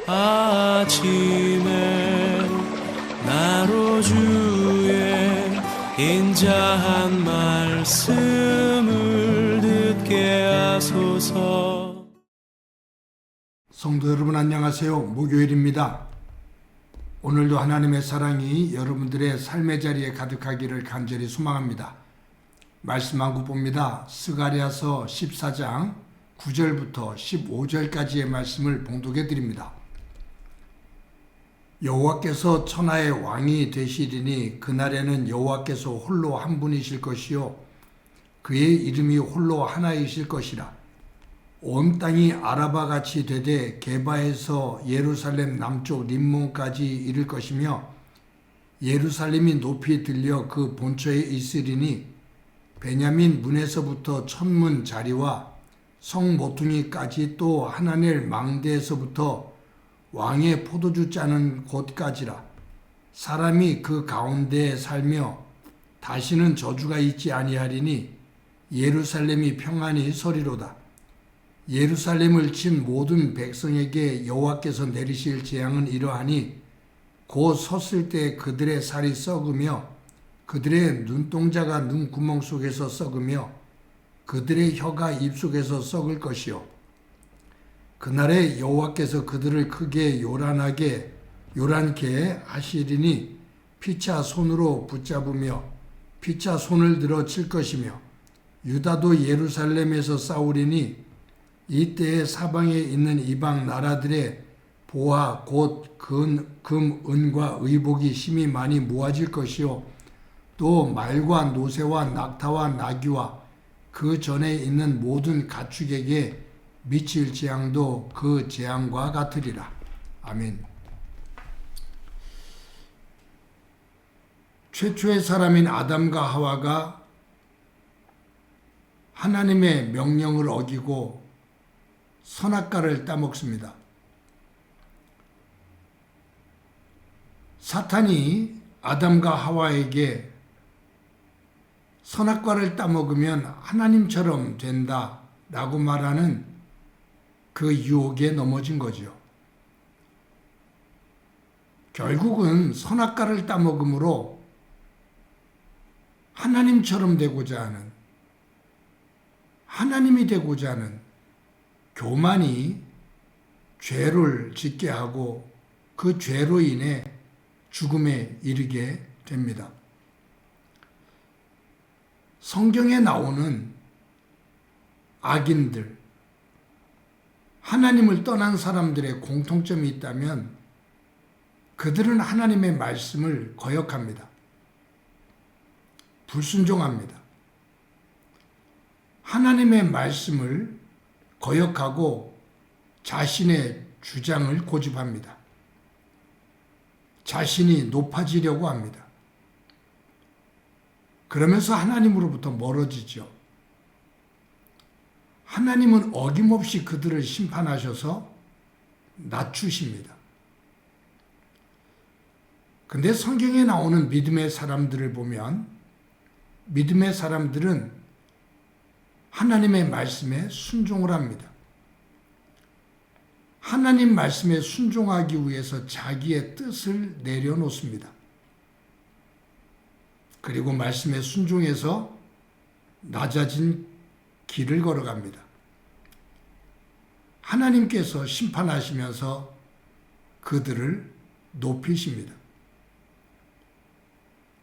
아침에 나로 주의 인자한 말씀을 듣게 하소서. 성도 여러분 안녕하세요. 목요일입니다. 오늘도 하나님의 사랑이 여러분들의 삶의 자리에 가득하기를 간절히 소망합니다. 말씀 한 구 봅니다. 스가랴서 14장 9절부터 15절까지의 말씀을 봉독해 드립니다. 여호와께서 천하의 왕이 되시리니 그날에는 여호와께서 홀로 한 분이실 것이요 그의 이름이 홀로 하나이실 것이라. 온 땅이 아라바 같이 되되 게바에서 예루살렘 남쪽 림몬까지 이를 것이며 예루살렘이 높이 들려 그 본처에 있으리니 베냐민 문에서부터 천문 자리와 성 모퉁이까지 또 하나넬 망대에서부터 왕의 포도주 짜는 곳까지라. 사람이 그 가운데에 살며 다시는 저주가 있지 아니하리니 예루살렘이 평안히 서리로다. 예루살렘을 친 모든 백성에게 여호와께서 내리실 재앙은 이러하니 곧 섰을 때 그들의 살이 썩으며 그들의 눈동자가 눈구멍 속에서 썩으며 그들의 혀가 입속에서 썩을 것이요 그날에 여호와께서 그들을 크게 요란케 하시리니 피차 손으로 붙잡으며 피차 손을 들어 칠 것이며 유다도 예루살렘에서 싸우리니 이때에 사방에 있는 이방 나라들의 보화 곧 금, 은과 의복이 심히 많이 모아질 것이요 또 말과 노새와 낙타와 나귀와 그 전에 있는 모든 가축에게 미칠 재앙도 그 재앙과 같으리라. 아멘. 최초의 사람인 아담과 하와가 하나님의 명령을 어기고 선악과를 따먹습니다. 사탄이 아담과 하와에게 선악과를 따먹으면 하나님처럼 된다라고 말하는 그 유혹에 넘어진 거죠. 결국은 선악과를 따먹음으로 하나님처럼 되고자 하는, 하나님이 되고자 하는 교만이 죄를 짓게 하고 그 죄로 인해 죽음에 이르게 됩니다. 성경에 나오는 악인들, 하나님을 떠난 사람들의 공통점이 있다면 그들은 하나님의 말씀을 거역합니다. 불순종합니다. 하나님의 말씀을 거역하고 자신의 주장을 고집합니다. 자신이 높아지려고 합니다. 그러면서 하나님으로부터 멀어지죠. 하나님은 어김없이 그들을 심판하셔서 낮추십니다. 근데 성경에 나오는 믿음의 사람들을 보면 믿음의 사람들은 하나님의 말씀에 순종을 합니다. 하나님 말씀에 순종하기 위해서 자기의 뜻을 내려놓습니다. 그리고 말씀에 순종해서 낮아진 길을 걸어갑니다. 하나님께서 심판하시면서 그들을 높이십니다.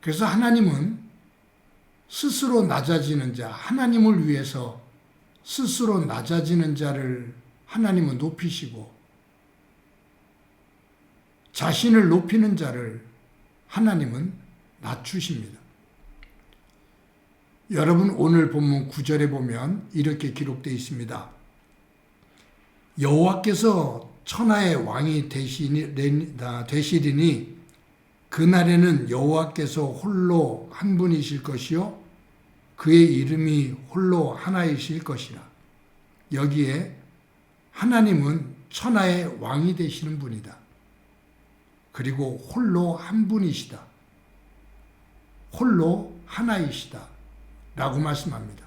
그래서 하나님은 스스로 낮아지는 자, 하나님을 위해서 스스로 낮아지는 자를 하나님은 높이시고 자신을 높이는 자를 하나님은 낮추십니다. 여러분 오늘 본문 9절에 보면 이렇게 기록되어 있습니다. 여호와께서 천하의 왕이 되시리니 그날에는 여호와께서 홀로 한 분이실 것이요 그의 이름이 홀로 하나이실 것이라. 여기에 하나님은 천하의 왕이 되시는 분이다. 그리고 홀로 한 분이시다. 홀로 하나이시다. 라고 말씀합니다.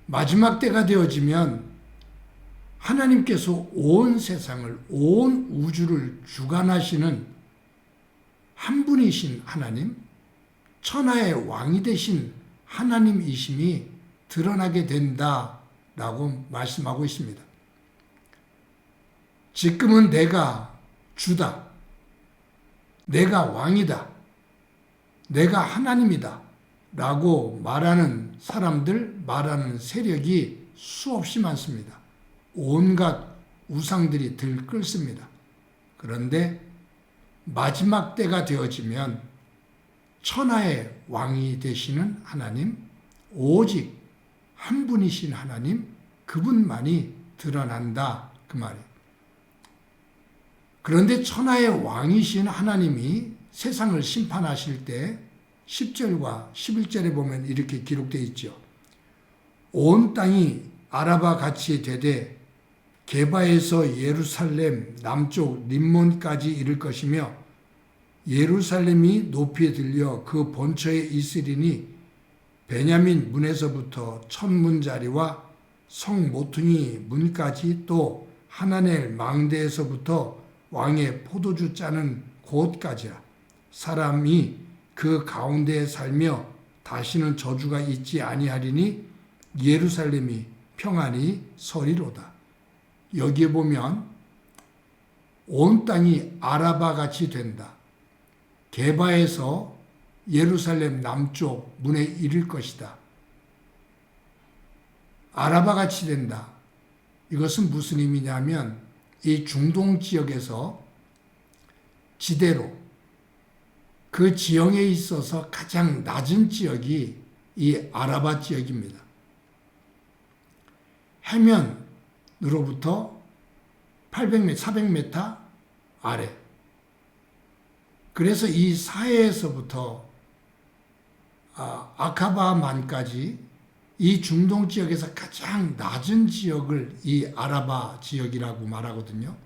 마지막 때가 되어지면 하나님께서 온 세상을, 온 우주를 주관하시는 한 분이신 하나님, 천하의 왕이 되신 하나님이심이 드러나게 된다라고 말씀하고 있습니다. 지금은 내가 주다, 내가 왕이다, 내가 하나님이다 라고 말하는 사람들, 말하는 세력이 수없이 많습니다. 온갖 우상들이 들끓습니다. 그런데 마지막 때가 되어지면 천하의 왕이 되시는 하나님, 오직 한 분이신 하나님, 그분만이 드러난다 그 말이에요. 그런데 천하의 왕이신 하나님이 세상을 심판하실 때 10절과 11절에 보면 이렇게 기록되어 있죠. 온 땅이 아라바 같이 되되 게바에서 예루살렘 남쪽 림몬까지 이를 것이며 예루살렘이 높이 들려 그 본처에 있으리니 베냐민 문에서부터 천문자리와 성 모퉁이 문까지 또 하나넬 망대에서부터 왕의 포도주 짜는 곳까지라. 사람이 그 가운데에 살며 다시는 저주가 있지 아니하리니 예루살렘이 평안히 서리로다. 여기에 보면 온 땅이 아라바 같이 된다. 게바에서 예루살렘 남쪽 문에 이를 것이다. 아라바 같이 된다. 이것은 무슨 의미냐면 이 중동 지역에서 지대로 그 지형에 있어서 가장 낮은 지역이 이 아라바 지역입니다. 해면으로부터 800m, 400m 아래. 그래서 이 사해에서부터 아카바만까지 이 중동 지역에서 가장 낮은 지역을 이 아라바 지역이라고 말하거든요.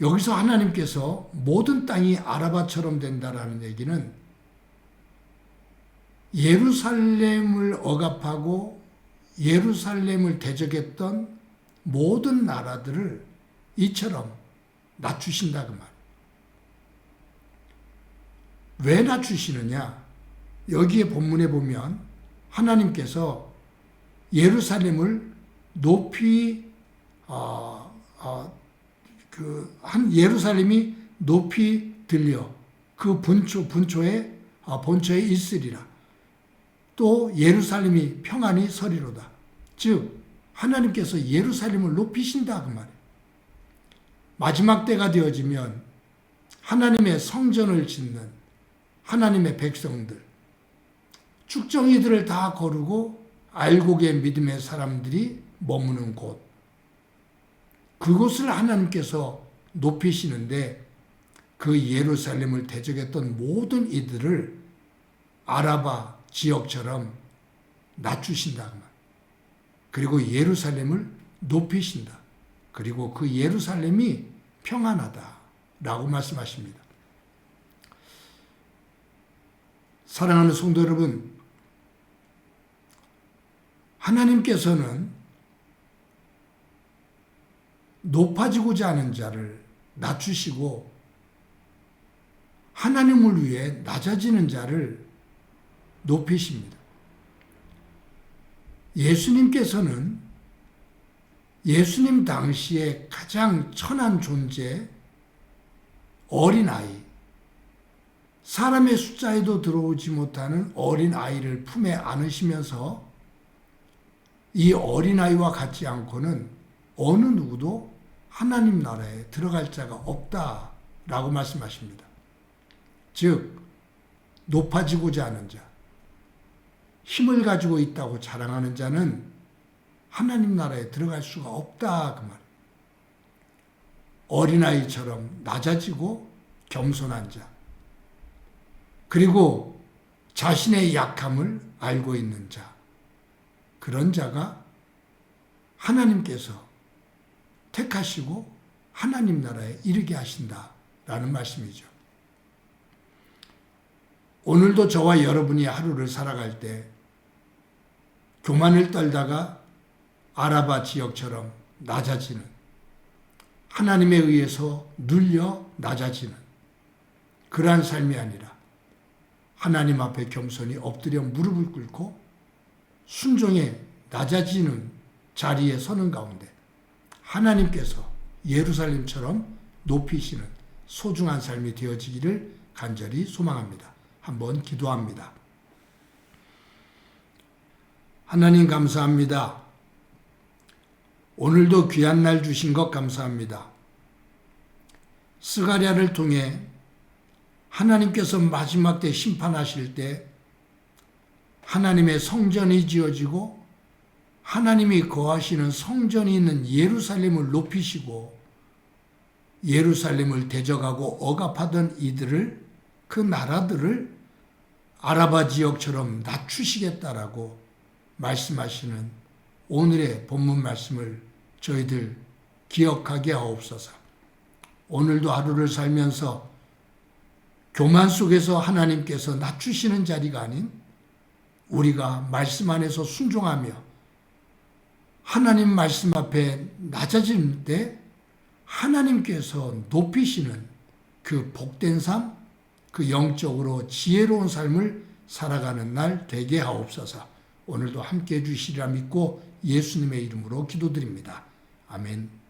여기서 하나님께서 모든 땅이 아라바처럼 된다라는 얘기는 예루살렘을 억압하고 예루살렘을 대적했던 모든 나라들을 이처럼 낮추신다 그 말. 왜 낮추시느냐? 여기에 본문에 보면 하나님께서 예루살렘을 높이 예루살렘이 높이 들려 그 본초에 있으리라. 또 예루살렘이 평안히 서리로다. 즉 하나님께서 예루살렘을 높이신다 그 말이에요. 마지막 때가 되어지면 하나님의 성전을 짓는 하나님의 백성들, 축정이들을 다 거르고 알곡의 믿음의 사람들이 머무는 곳, 그곳을 하나님께서 높이시는데 그 예루살렘을 대적했던 모든 이들을 아라바 지역처럼 낮추신다 그 말. 그리고 예루살렘을 높이신다. 그리고 그 예루살렘이 평안하다라고 말씀하십니다. 사랑하는 성도 여러분, 하나님께서는 높아지고자 하는 자를 낮추시고 하나님을 위해 낮아지는 자를 높이십니다. 예수님께서는 예수님 당시에 가장 천한 존재, 어린아이, 사람의 숫자에도 들어오지 못하는 어린아이를 품에 안으시면서 이 어린아이와 같지 않고는 어느 누구도 하나님 나라에 들어갈 자가 없다라고 말씀하십니다. 즉 높아지고자 하는 자, 힘을 가지고 있다고 자랑하는 자는 하나님 나라에 들어갈 수가 없다 그 말. 어린아이처럼 낮아지고 겸손한 자, 그리고 자신의 약함을 알고 있는 자, 그런 자가 하나님께서 택하시고 하나님 나라에 이르게 하신다라는 말씀이죠. 오늘도 저와 여러분이 하루를 살아갈 때 교만을 떨다가 아라바 지역처럼 낮아지는, 하나님에 의해서 눌려 낮아지는 그러한 삶이 아니라 하나님 앞에 겸손히 엎드려 무릎을 꿇고 순종에 낮아지는 자리에 서는 가운데 하나님께서 예루살렘처럼 높이시는 소중한 삶이 되어지기를 간절히 소망합니다. 한번 기도합니다. 하나님 감사합니다. 오늘도 귀한 날 주신 것 감사합니다. 스가랴를 통해 하나님께서 마지막 때 심판하실 때 하나님의 성전이 지어지고 하나님이 거하시는 성전이 있는 예루살렘을 높이시고 예루살렘을 대적하고 억압하던 이들을, 그 나라들을 아라바 지역처럼 낮추시겠다라고 말씀하시는 오늘의 본문 말씀을 저희들 기억하게 하옵소서. 오늘도 하루를 살면서 교만 속에서 하나님께서 낮추시는 자리가 아닌 우리가 말씀 안에서 순종하며 하나님 말씀 앞에 낮아질 때 하나님께서 높이시는 그 복된 삶, 그 영적으로 지혜로운 삶을 살아가는 날 되게 하옵소서. 오늘도 함께해 주시리라 믿고 예수님의 이름으로 기도드립니다. 아멘.